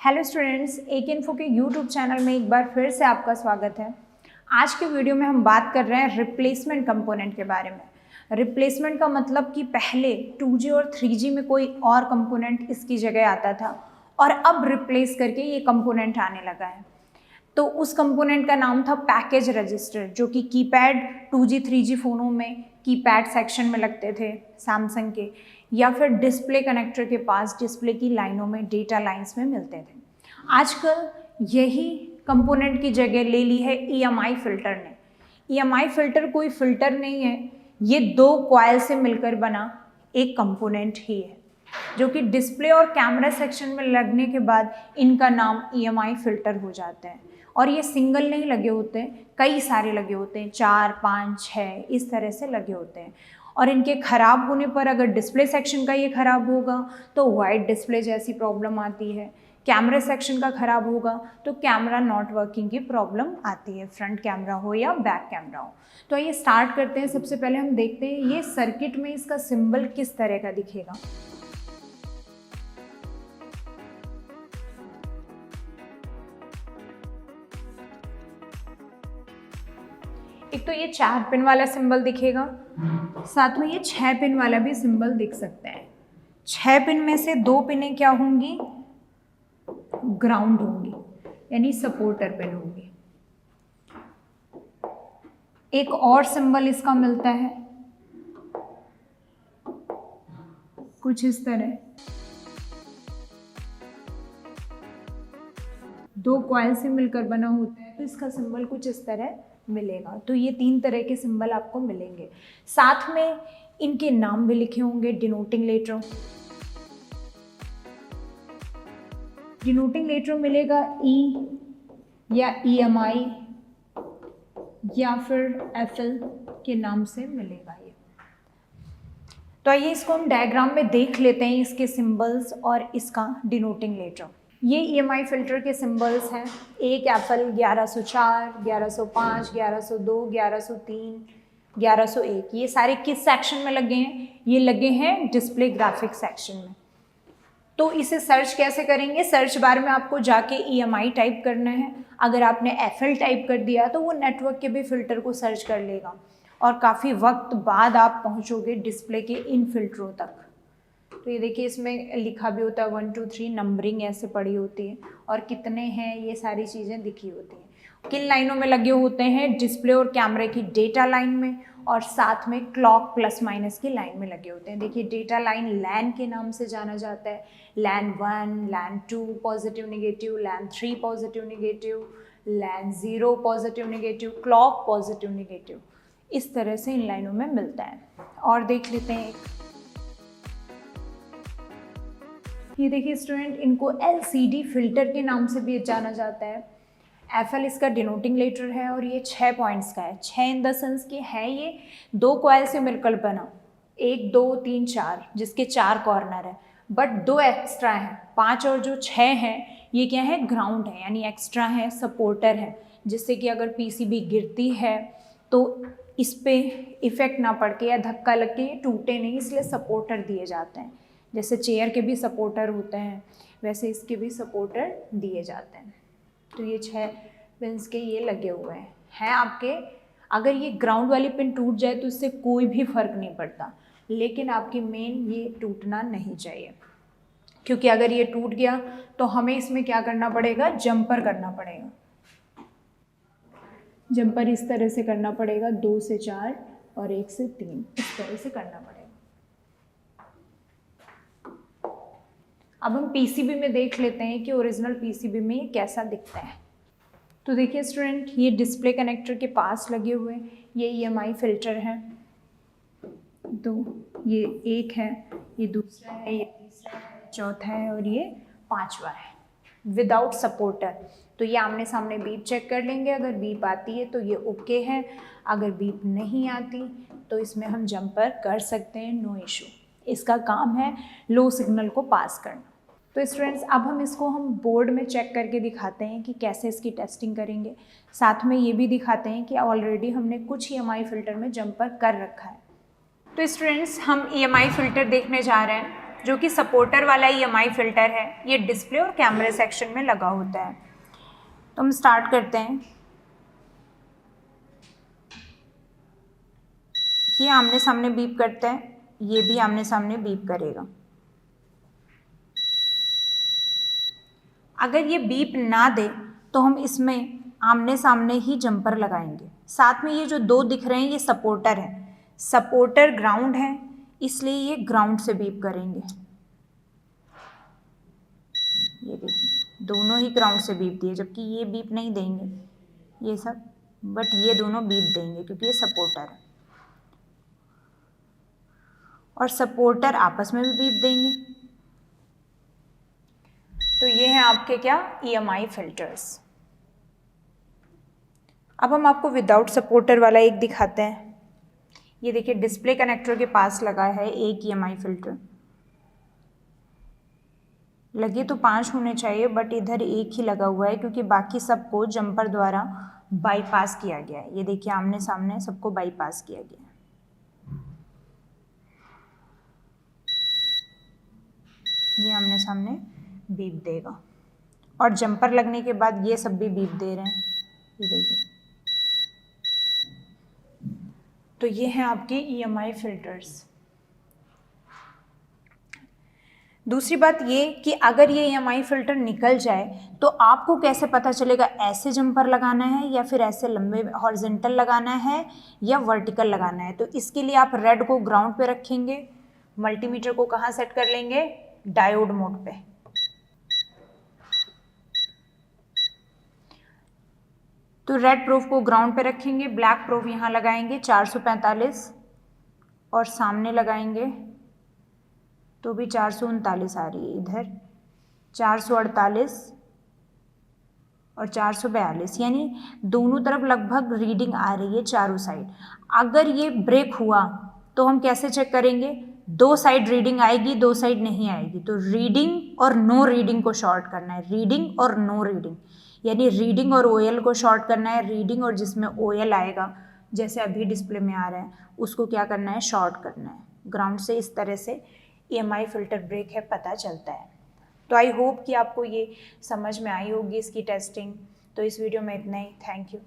Hello students, एक info के YouTube channel में एक बार फिर से आपका स्वागत है। आज के वीडियो में हम बात कर रहे हैं रिप्लेसमेंट कंपोनेंट के बारे में। रिप्लेसमेंट का मतलब कि पहले 2G और 3G में कोई और कंपोनेंट इसकी जगह आता था और अब रिप्लेस करके ये कंपोनेंट आने लगा है। तो उस कंपोनेंट का नाम था पैकेज रजिस्टर, जो कि कीपैड 2G 3G फ़ोनों में कीपैड सेक्शन में लगते थे सैमसंग के, या फिर डिस्प्ले कनेक्टर के पास डिस्प्ले की लाइनों में, डेटा लाइंस में मिलते थे। आजकल यही कंपोनेंट की जगह ले ली है EMI फ़िल्टर ने। EMI फ़िल्टर कोई फ़िल्टर नहीं है, ये दो कॉइल से मिलकर बना एक कंपोनेंट ही है, जो कि डिस्प्ले और कैमरा सेक्शन में लगने के बाद इनका नाम EMI फ़िल्टर हो जाता है। और ये सिंगल नहीं लगे होते हैं, कई सारे लगे होते हैं, 4, 5, 6 इस तरह से लगे होते हैं। और इनके ख़राब होने पर अगर डिस्प्ले सेक्शन का ये ख़राब होगा तो वाइट डिस्प्ले जैसी प्रॉब्लम आती है, कैमरा सेक्शन का ख़राब होगा तो कैमरा नॉट वर्किंग की प्रॉब्लम आती है, फ्रंट कैमरा हो या बैक कैमरा हो। तो आइए स्टार्ट करते हैं। सबसे पहले हम देखते हैं ये सर्किट में इसका सिंबल किस तरह का दिखेगा। एक तो ये 4 पिन वाला सिंबल दिखेगा, साथ में ये 6 पिन वाला भी सिंबल दिख सकता है। 6 पिन में से 2 पिनें क्या होंगी? ग्राउंड होंगी, यानी सपोर्टर पिन होंगी। एक और सिंबल इसका मिलता है कुछ इस तरह, 2 कॉइल से मिलकर बना होता है, तो इसका सिंबल कुछ इस तरह मिलेगा। तो ये 3 तरह के सिंबल आपको मिलेंगे। साथ में इनके नाम भी लिखे होंगे, डिनोटिंग लेटर। डिनोटिंग लेटर मिलेगा E या EMI या फिर FL के नाम से मिलेगा ये। तो आइए इसको हम डायग्राम में देख लेते हैं, इसके सिंबल्स और इसका डिनोटिंग लेटर। ये EMI फ़िल्टर के सिंबल्स हैं। एक FL 1104, 1105, 1102, 1103, 1101। ये सारे किस सेक्शन में लगे हैं? ये लगे हैं डिस्प्ले ग्राफिक्स सेक्शन में। तो इसे सर्च कैसे करेंगे? सर्च बार में आपको जाके EMI टाइप करना है। अगर आपने FL टाइप कर दिया तो वो नेटवर्क के भी फ़िल्टर को सर्च कर लेगा और काफ़ी वक्त बाद आप पहुँचोगे डिस्प्ले के इन फ़िल्टरों तक। तो ये देखिए, इसमें लिखा भी होता है 1 2 3, नंबरिंग ऐसे पड़ी होती है और कितने हैं ये सारी चीज़ें दिखी होती हैं। किन लाइनों में लगे होते हैं? डिस्प्ले और कैमरे की डेटा लाइन में, और साथ में क्लॉक प्लस माइनस की लाइन में लगे होते हैं। देखिए, डेटा लाइन लैन के नाम से जाना जाता है। लैन 1, लैन 2 पॉजिटिव नेगेटिव, लैन 3 पॉजिटिव नेगेटिव, लैन 0 positive negative, clock positive negative, इस तरह से इन लाइनों में मिलता है। और देख लेते हैं, ये देखिए स्टूडेंट, इनको LCD फ़िल्टर के नाम से भी जाना जाता है। FL इसका डिनोटिंग लेटर है और ये 6 पॉइंट्स का है। 6 इन द सेंस कि है ये 2 कॉइल से मिलकर बना, 1 2 3 4, जिसके 4 कॉर्नर है, बट 2 एक्स्ट्रा हैं। 5 और जो 6 हैं ये क्या है? ग्राउंड है, यानी एक्स्ट्रा है, सपोर्टर है, जिससे कि अगर PCB गिरती है तो इस पर इफ़ेक्ट ना पड़ के या धक्का लग के ये टूटे नहीं, इसलिए सपोर्टर दिए जाते हैं। जैसे चेयर के भी सपोर्टर होते हैं, वैसे इसके भी सपोर्टर दिए जाते हैं। तो ये 6 पिन्स के ये लगे हुए हैं आपके। अगर ये ग्राउंड वाली पिन टूट जाए तो इससे कोई भी फ़र्क नहीं पड़ता, लेकिन आपकी मेन ये टूटना नहीं चाहिए, क्योंकि अगर ये टूट गया तो हमें इसमें क्या करना पड़ेगा? जंपर करना पड़ेगा। जंपर इस तरह से करना पड़ेगा, 2 से 4 और 1 से 3, इस तरह से करना पड़ेगा। अब हम PCB में देख लेते हैं कि ओरिजिनल PCB में ये कैसा दिखता है। तो देखिए स्टूडेंट, ये डिस्प्ले कनेक्टर के पास लगे हुए ये EMI फ़िल्टर है। तो ये एक है, ये दूसरा है, ये तीसरा है, चौथा है और ये 5वां है विदाउट सपोर्टर। तो ये आमने सामने बीप चेक कर लेंगे। अगर बीप आती है तो ये ओके है, अगर बीप नहीं आती तो इसमें हम जंपर कर सकते हैं, नो इशू। इसका काम है लो सिग्नल को पास करना। तो स्टूडेंट्स, अब हम बोर्ड में चेक करके दिखाते हैं कि कैसे इसकी टेस्टिंग करेंगे। साथ में ये भी दिखाते हैं कि ऑलरेडी हमने कुछ EMI फ़िल्टर में जंपर कर रखा है। तो स्टूडेंट्स, हम EMI फ़िल्टर देखने जा रहे हैं। जो कि सपोर्टर वाला EMI फ़िल्टर है। ये डिस्प्ले और कैमरे सेक्शन में लगा होता है। तो हम स्टार्ट करते हैं। ये आमने सामने बीप करता है, ये भी आमने सामने बीप करेगा। अगर ये बीप ना दे तो हम इसमें आमने सामने ही जंपर लगाएंगे। साथ में ये जो दो दिख रहे हैं ये सपोर्टर हैं। सपोर्टर ग्राउंड है, इसलिए ये ग्राउंड से बीप करेंगे। ये देखिए दोनों ही ग्राउंड से बीप दिए, जबकि ये बीप नहीं देंगे ये सब, बट ये दोनों बीप देंगे क्योंकि ये सपोर्टर है। और सपोर्टर आपस में भी बीप देंगे। तो ये हैं आपके क्या EMI फ़िल्टर्स। अब हम आपको विदाउट सपोर्टर वाला एक दिखाते हैं। ये देखिए डिस्प्ले कनेक्टर के पास लगा है एक EMI फ़िल्टर। लगे तो 5 होने चाहिए, बट इधर एक ही लगा हुआ है क्योंकि बाकी सबको जंपर द्वारा बाईपास किया गया है। ये देखिए आमने सामने सबको बाईपास किया गया है। ये आमने सामने बीप देगा और जंपर लगने के बाद ये सब भी बीप दे रहे हैं। ये देखिए, तो ये हैं आपके EMI फ़िल्टर्स। दूसरी बात ये कि अगर ये EMI फ़िल्टर निकल जाए तो आपको कैसे पता चलेगा ऐसे जंपर लगाना है या फिर ऐसे लंबे हॉरिजॉन्टल लगाना है या वर्टिकल लगाना है। तो इसके लिए आप रेड को ग्राउंड पे रखेंगे, मल्टीमीटर को कहाँ सेट कर लेंगे, डायोड मोड पे। तो रेड प्रूफ को ग्राउंड पे रखेंगे, ब्लैक प्रूफ यहाँ लगाएंगे 445 और सामने लगाएंगे तो भी 439 आ रही है, इधर 448 और 442, यानी दोनों तरफ लगभग रीडिंग आ रही है चारों साइड। अगर ये ब्रेक हुआ तो हम कैसे चेक करेंगे, दो साइड रीडिंग आएगी, दो साइड नहीं आएगी। तो रीडिंग और नो रीडिंग को शॉर्ट करना है, रीडिंग और नो रीडिंग, यानी रीडिंग और OL को शॉर्ट करना है। रीडिंग और जिसमें OL आएगा, जैसे अभी डिस्प्ले में आ रहा है, उसको क्या करना है, शॉर्ट करना है ग्राउंड से। इस तरह से EMI फ़िल्टर ब्रेक है पता चलता है। तो आई होप कि आपको ये समझ में आई होगी इसकी टेस्टिंग। तो इस वीडियो में इतना ही। Thank you.